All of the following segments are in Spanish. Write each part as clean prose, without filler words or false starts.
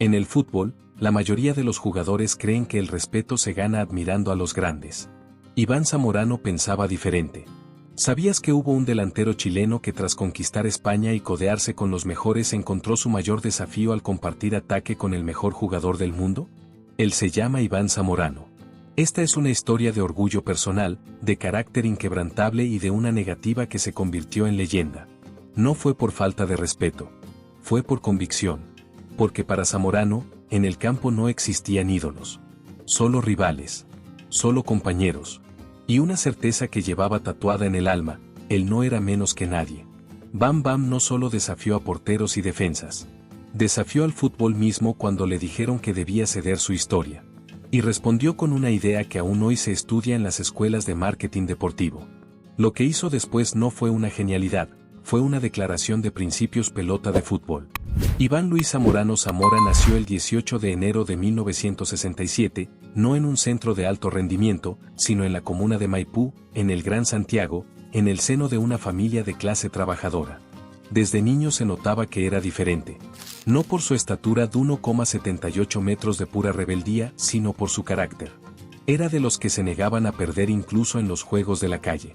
En el fútbol, la mayoría de los jugadores creen que el respeto se gana admirando a los grandes. Iván Zamorano pensaba diferente. ¿Sabías que hubo un delantero chileno que tras conquistar España y codearse con los mejores encontró su mayor desafío al compartir ataque con el mejor jugador del mundo? Él se llama Iván Zamorano. Esta es una historia de orgullo personal, de carácter inquebrantable y de una negativa que se convirtió en leyenda. No fue por falta de respeto. Fue por convicción. Porque para Zamorano, en el campo no existían ídolos. Solo rivales. Solo compañeros. Y una certeza que llevaba tatuada en el alma: él no era menos que nadie. Bam Bam no solo desafió a porteros y defensas. Desafió al fútbol mismo cuando le dijeron que debía ceder su historia. Y respondió con una idea que aún hoy se estudia en las escuelas de marketing deportivo. Lo que hizo después no fue una genialidad, fue una declaración de principios. Pelota de fútbol. Iván Luis Zamorano Zamora nació el 18 de enero de 1967, no en un centro de alto rendimiento, sino en la comuna de Maipú, en el Gran Santiago, en el seno de una familia de clase trabajadora. Desde niño se notaba que era diferente. No por su estatura de 1,78 metros de pura rebeldía, sino por su carácter. Era de los que se negaban a perder incluso en los juegos de la calle.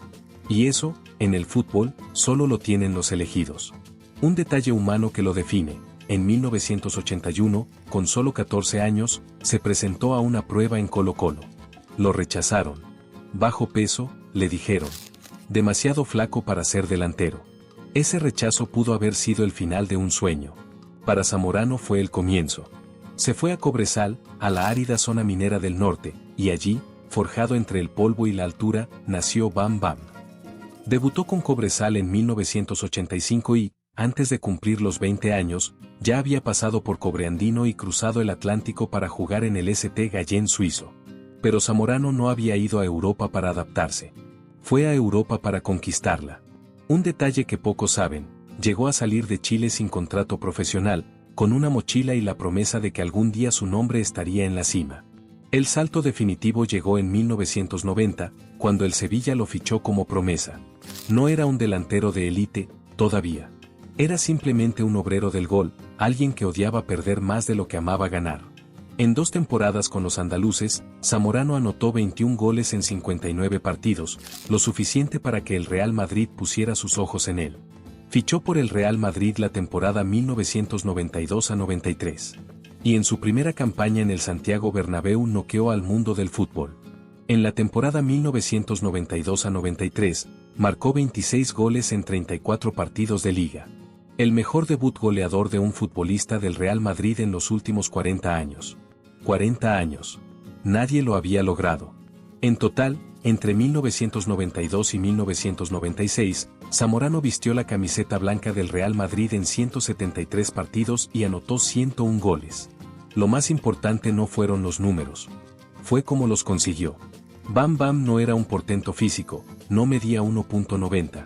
Y eso, en el fútbol, solo lo tienen los elegidos. Un detalle humano que lo define: en 1981, con solo 14 años, se presentó a una prueba en Colo-Colo. Lo rechazaron. Bajo peso, le dijeron. Demasiado flaco para ser delantero. Ese rechazo pudo haber sido el final de un sueño. Para Zamorano fue el comienzo. Se fue a Cobresal, a la árida zona minera del norte, y allí, forjado entre el polvo y la altura, nació Bam Bam. Debutó con Cobresal en 1985 y, antes de cumplir los 20 años, ya había pasado por Cobreandino y cruzado el Atlántico para jugar en el St. Gallen suizo. Pero Zamorano no había ido a Europa para adaptarse. Fue a Europa para conquistarla. Un detalle que pocos saben: llegó a salir de Chile sin contrato profesional, con una mochila y la promesa de que algún día su nombre estaría en la cima. El salto definitivo llegó en 1990, cuando el Sevilla lo fichó como promesa. No era un delantero de élite, todavía. Era simplemente un obrero del gol, alguien que odiaba perder más de lo que amaba ganar. En 2 temporadas con los andaluces, Zamorano anotó 21 goles en 59 partidos, lo suficiente para que el Real Madrid pusiera sus ojos en él. Fichó por el Real Madrid la temporada 1992-93. Y en su primera campaña en el Santiago Bernabéu noqueó al mundo del fútbol. En la temporada 1992-93, marcó 26 goles en 34 partidos de liga. El mejor debut goleador de un futbolista del Real Madrid en los últimos 40 años. 40 años. Nadie lo había logrado. En total, entre 1992 y 1996, Zamorano vistió la camiseta blanca del Real Madrid en 173 partidos y anotó 101 goles. Lo más importante no fueron los números. Fue cómo los consiguió. Bam Bam no era un portento físico, no medía 1,90.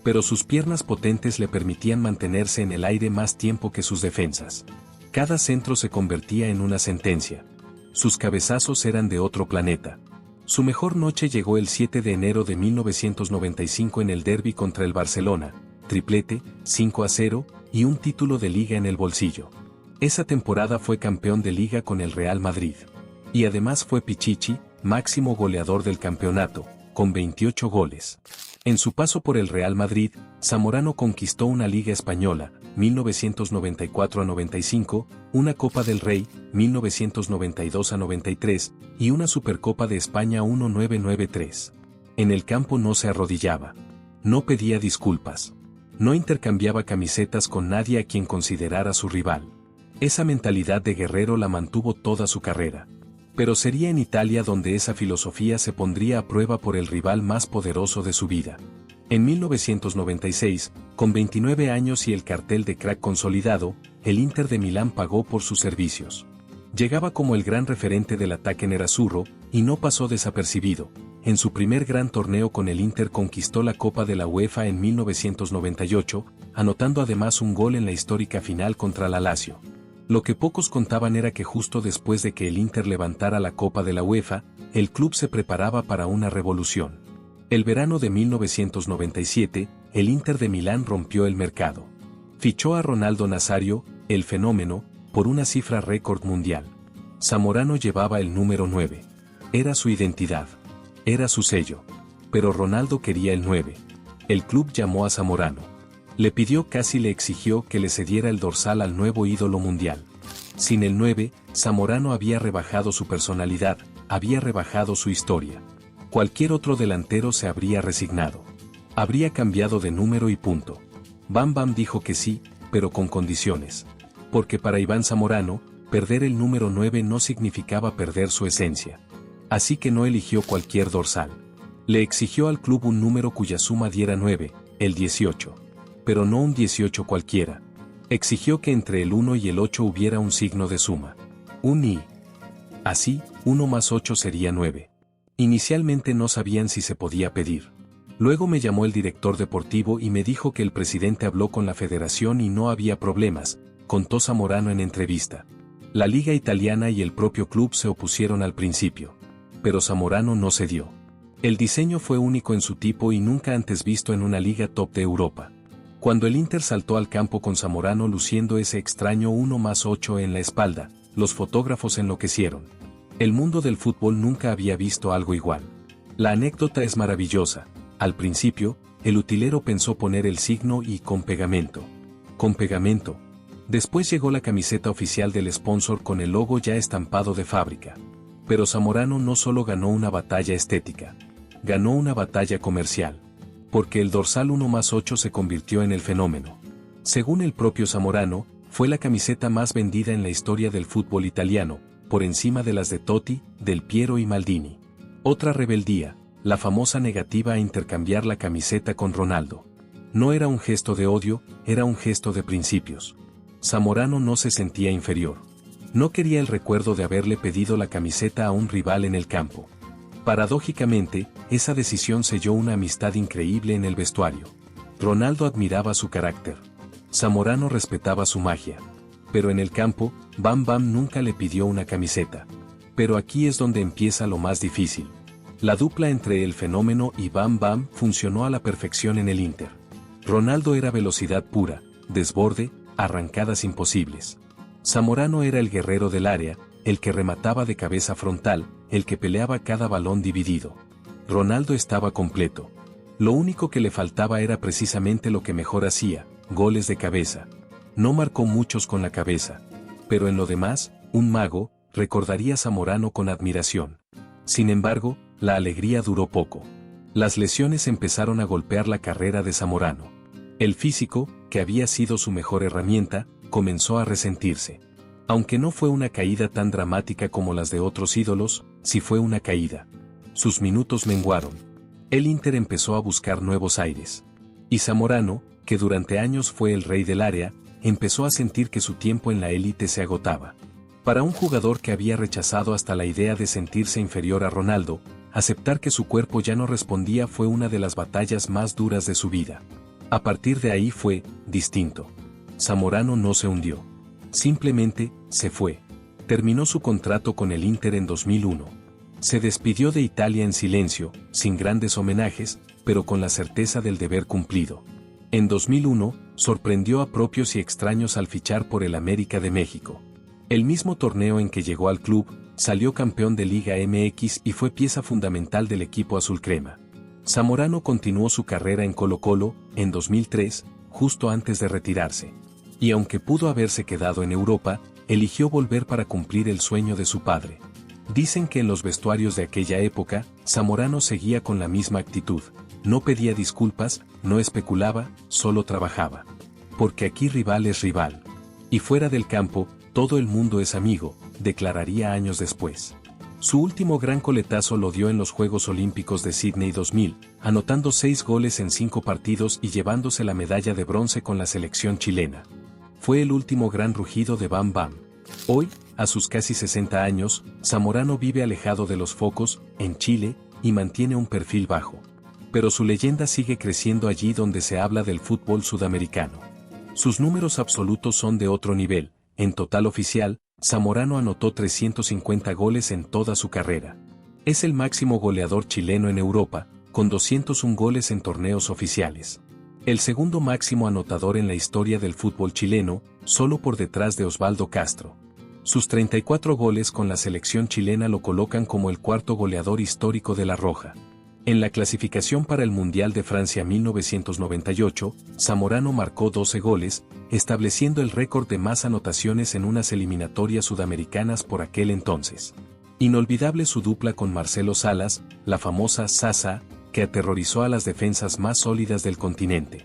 Pero sus piernas potentes le permitían mantenerse en el aire más tiempo que sus defensas. Cada centro se convertía en una sentencia. Sus cabezazos eran de otro planeta. Su mejor noche llegó el 7 de enero de 1995 en el derbi contra el Barcelona, triplete, 5-0, y un título de liga en el bolsillo. Esa temporada fue campeón de liga con el Real Madrid. Y además fue Pichichi, máximo goleador del campeonato, con 28 goles. En su paso por el Real Madrid, Zamorano conquistó una Liga Española, 1994-95, una Copa del Rey, 1992-93, y una Supercopa de España 1993. En el campo no se arrodillaba. No pedía disculpas. No intercambiaba camisetas con nadie a quien considerara su rival. Esa mentalidad de guerrero la mantuvo toda su carrera. Pero sería en Italia donde esa filosofía se pondría a prueba por el rival más poderoso de su vida. En 1996, con 29 años y el cartel de crack consolidado, el Inter de Milán pagó por sus servicios. Llegaba como el gran referente del ataque nerazzurro, y no pasó desapercibido. En su primer gran torneo con el Inter conquistó la Copa de la UEFA en 1998, anotando además un gol en la histórica final contra la Lazio. Lo que pocos contaban era que justo después de que el Inter levantara la Copa de la UEFA, el club se preparaba para una revolución. El verano de 1997, el Inter de Milán rompió el mercado. Fichó a Ronaldo Nazario, el fenómeno, por una cifra récord mundial. Zamorano llevaba el número 9. Era su identidad. Era su sello. Pero Ronaldo quería el 9. El club llamó a Zamorano. Le pidió, casi le exigió que le cediera el dorsal al nuevo ídolo mundial. Sin el 9, Zamorano había rebajado su personalidad, había rebajado su historia. Cualquier otro delantero se habría resignado. Habría cambiado de número y punto. Bam Bam dijo que sí, pero con condiciones. Porque para Iván Zamorano, perder el número 9 no significaba perder su esencia. Así que no eligió cualquier dorsal. Le exigió al club un número cuya suma diera 9, el 18. Pero no un 18 cualquiera. Exigió que entre el 1 y el 8 hubiera un signo de suma. Un I. Así, 1 más 8 sería 9. Inicialmente no sabían si se podía pedir. Luego me llamó el director deportivo y me dijo que el presidente habló con la federación y no había problemas, contó Zamorano en entrevista. La liga italiana y el propio club se opusieron al principio. Pero Zamorano no cedió. El diseño fue único en su tipo y nunca antes visto en una liga top de Europa. Cuando el Inter saltó al campo con Zamorano luciendo ese extraño 1 más 8 en la espalda, los fotógrafos enloquecieron. El mundo del fútbol nunca había visto algo igual. La anécdota es maravillosa. Al principio, el utilero pensó poner el signo y con pegamento. Con pegamento. Después llegó la camiseta oficial del sponsor con el logo ya estampado de fábrica. Pero Zamorano no solo ganó una batalla estética. Ganó una batalla comercial. Porque el dorsal 1 más 8 se convirtió en el fenómeno. Según el propio Zamorano, fue la camiseta más vendida en la historia del fútbol italiano, por encima de las de Totti, Del Piero y Maldini. Otra rebeldía, la famosa negativa a intercambiar la camiseta con Ronaldo. No era un gesto de odio, era un gesto de principios. Zamorano no se sentía inferior. No quería el recuerdo de haberle pedido la camiseta a un rival en el campo. Paradójicamente, esa decisión selló una amistad increíble en el vestuario. Ronaldo admiraba su carácter. Zamorano respetaba su magia. Pero en el campo, Bam Bam nunca le pidió una camiseta. Pero aquí es donde empieza lo más difícil. La dupla entre el fenómeno y Bam Bam funcionó a la perfección en el Inter. Ronaldo era velocidad pura, desborde, arrancadas imposibles. Zamorano era el guerrero del área, el que remataba de cabeza frontal, el que peleaba cada balón dividido. Ronaldo estaba completo. Lo único que le faltaba era precisamente lo que mejor hacía, goles de cabeza. No marcó muchos con la cabeza. Pero en lo demás, un mago, recordaría Zamorano con admiración. Sin embargo, la alegría duró poco. Las lesiones empezaron a golpear la carrera de Zamorano. El físico, que había sido su mejor herramienta, comenzó a resentirse. Aunque no fue una caída tan dramática como las de otros ídolos, sí fue una caída. Sus minutos menguaron. El Inter empezó a buscar nuevos aires. Y Zamorano, que durante años fue el rey del área, empezó a sentir que su tiempo en la élite se agotaba. Para un jugador que había rechazado hasta la idea de sentirse inferior a Ronaldo, aceptar que su cuerpo ya no respondía fue una de las batallas más duras de su vida. A partir de ahí fue distinto. Zamorano no se hundió. Simplemente, se fue. Terminó su contrato con el Inter en 2001. Se despidió de Italia en silencio, sin grandes homenajes, pero con la certeza del deber cumplido. En 2001, sorprendió a propios y extraños al fichar por el América de México. El mismo torneo en que llegó al club, salió campeón de Liga MX y fue pieza fundamental del equipo azul crema. Zamorano continuó su carrera en Colo-Colo, en 2003, justo antes de retirarse. Y aunque pudo haberse quedado en Europa, eligió volver para cumplir el sueño de su padre. Dicen que en los vestuarios de aquella época, Zamorano seguía con la misma actitud. No pedía disculpas, no especulaba, solo trabajaba. Porque aquí rival es rival. Y fuera del campo, todo el mundo es amigo, declararía años después. Su último gran coletazo lo dio en los Juegos Olímpicos de Sydney 2000, anotando 6 goles en 5 partidos y llevándose la medalla de bronce con la selección chilena. Fue el último gran rugido de Bam Bam. Hoy, a sus casi 60 años, Zamorano vive alejado de los focos, en Chile, y mantiene un perfil bajo. Pero su leyenda sigue creciendo allí donde se habla del fútbol sudamericano. Sus números absolutos son de otro nivel. En total oficial, Zamorano anotó 350 goles en toda su carrera. Es el máximo goleador chileno en Europa, con 201 goles en torneos oficiales. El segundo máximo anotador en la historia del fútbol chileno, solo por detrás de Osvaldo Castro. Sus 34 goles con la selección chilena lo colocan como el cuarto goleador histórico de La Roja. En la clasificación para el Mundial de Francia 1998, Zamorano marcó 12 goles, estableciendo el récord de más anotaciones en unas eliminatorias sudamericanas por aquel entonces. Inolvidable su dupla con Marcelo Salas, la famosa Sasa, que aterrorizó a las defensas más sólidas del continente.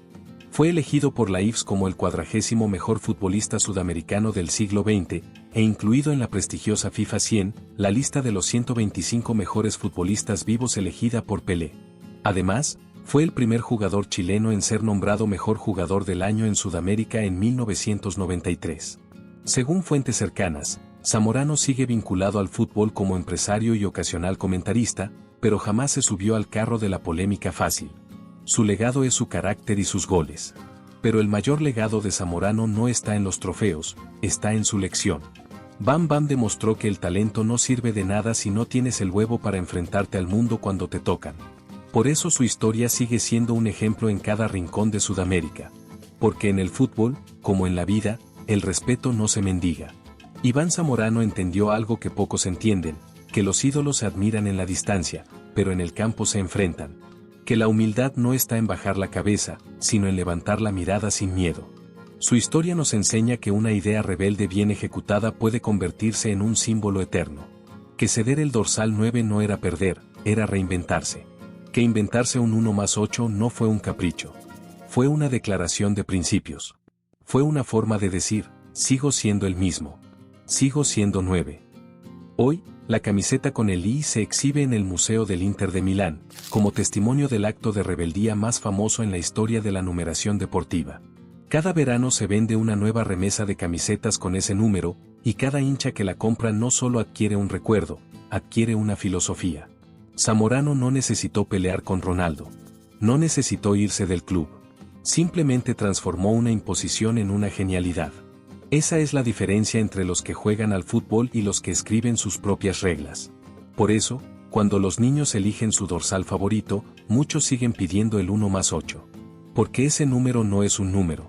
Fue elegido por la IFS como el 40º mejor futbolista sudamericano del siglo XX, e incluido en la prestigiosa FIFA 100, la lista de los 125 mejores futbolistas vivos elegida por Pelé. Además, fue el primer jugador chileno en ser nombrado mejor jugador del año en Sudamérica en 1993. Según fuentes cercanas, Zamorano sigue vinculado al fútbol como empresario y ocasional comentarista, pero jamás se subió al carro de la polémica fácil. Su legado es su carácter y sus goles. Pero el mayor legado de Zamorano no está en los trofeos, está en su lección. Bam Bam demostró que el talento no sirve de nada si no tienes el huevo para enfrentarte al mundo cuando te tocan. Por eso su historia sigue siendo un ejemplo en cada rincón de Sudamérica. Porque en el fútbol, como en la vida, el respeto no se mendiga. Iván Zamorano entendió algo que pocos entienden, que los ídolos se admiran en la distancia, pero en el campo se enfrentan. Que la humildad no está en bajar la cabeza, sino en levantar la mirada sin miedo. Su historia nos enseña que una idea rebelde bien ejecutada puede convertirse en un símbolo eterno. Que ceder el dorsal 9 no era perder, era reinventarse. Que inventarse un 1 más 8 no fue un capricho. Fue una declaración de principios. Fue una forma de decir, sigo siendo el mismo. Sigo siendo 9. Hoy, la camiseta con el I se exhibe en el Museo del Inter de Milán, como testimonio del acto de rebeldía más famoso en la historia de la numeración deportiva. Cada verano se vende una nueva remesa de camisetas con ese número, y cada hincha que la compra no solo adquiere un recuerdo, adquiere una filosofía. Zamorano no necesitó pelear con Ronaldo. No necesitó irse del club. Simplemente transformó una imposición en una genialidad. Esa es la diferencia entre los que juegan al fútbol y los que escriben sus propias reglas. Por eso, cuando los niños eligen su dorsal favorito, muchos siguen pidiendo el 1 más 8. Porque ese número no es un número.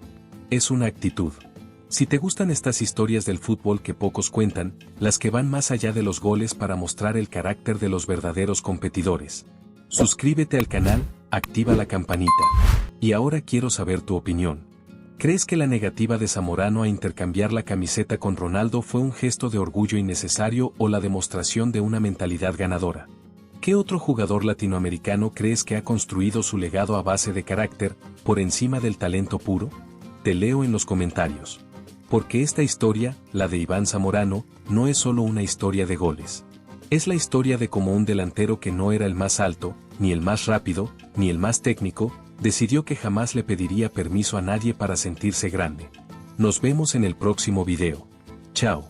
Es una actitud. Si te gustan estas historias del fútbol que pocos cuentan, las que van más allá de los goles para mostrar el carácter de los verdaderos competidores, suscríbete al canal, activa la campanita. Y ahora quiero saber tu opinión. ¿Crees que la negativa de Zamorano a intercambiar la camiseta con Ronaldo fue un gesto de orgullo innecesario o la demostración de una mentalidad ganadora? ¿Qué otro jugador latinoamericano crees que ha construido su legado a base de carácter, por encima del talento puro? Te leo en los comentarios. Porque esta historia, la de Iván Zamorano, no es solo una historia de goles. Es la historia de cómo un delantero que no era el más alto, ni el más rápido, ni el más técnico, decidió que jamás le pediría permiso a nadie para sentirse grande. Nos vemos en el próximo video. Chao.